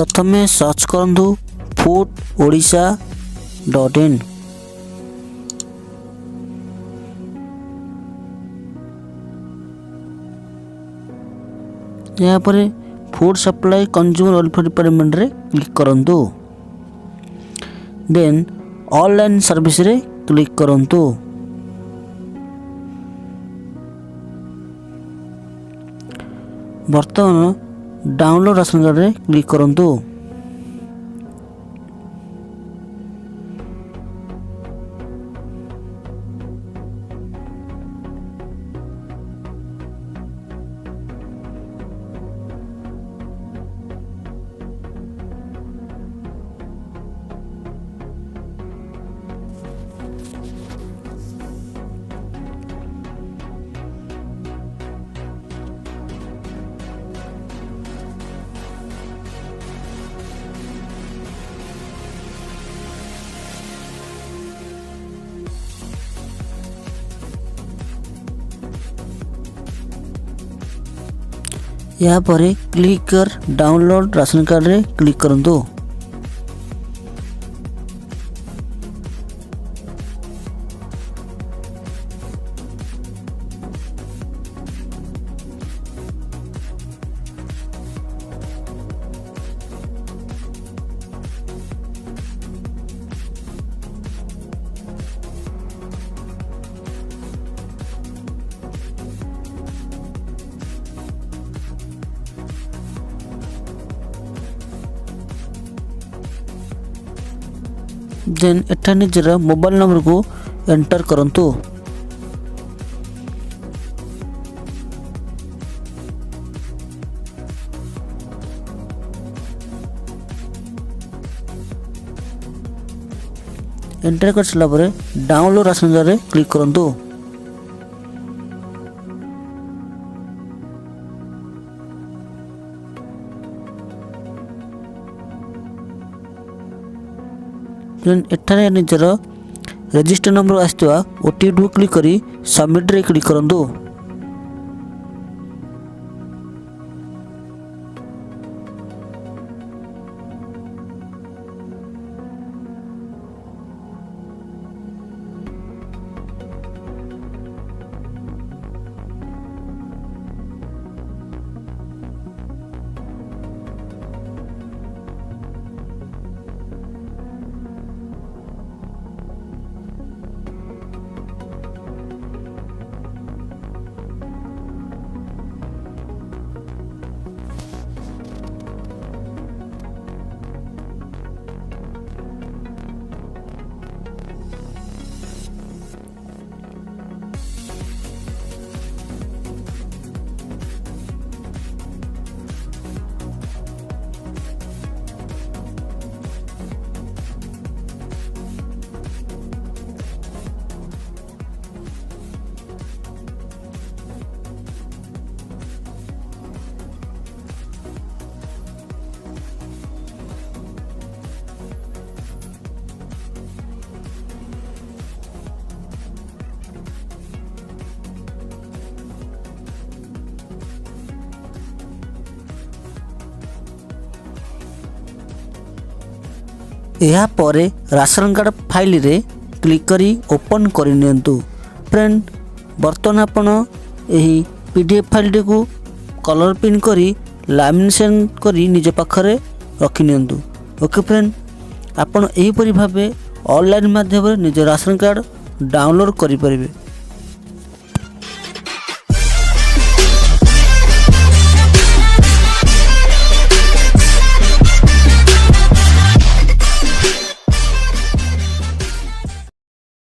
प्रथमे सर्च करंतु foododisha.in। यहाँ पर food supply consumer welfare department रे क्लिक करंतु। देन ऑनलाइन सर्विस रे क्लिक करंतु। वर्तमान डाउनलोड राशन कार्ड रे क्लिक करंतु। यहाँ पर क्लिक कर डाउनलोड राशन कार्ड रे क्लिक करंतु। देन एटा निजर मोबाइल नंबर को एंटर करंतु। एंटर कर सारा पर डाउनलोड राशन कार्ड रे क्लिक करंतु। एठारे निजर रजिस्टर नंबर आसुवा ओटीपी क्लिक करी सबमिट रे क्लिक करंतु। या परे राशन कार्ड फाइल रे क्लिक करी ओपन करि नियंतु। फ्रेंड बर्तमान आपण एही पीडीएफ फाइल को कलर पिन करी लैमिनेशन करी निज पाखरे रखि नियंतु। ओके फ्रेंड आपण एही परि भाबे ऑनलाइन माध्यम रे निज राशन कार्ड डाउनलोड करि परिबे।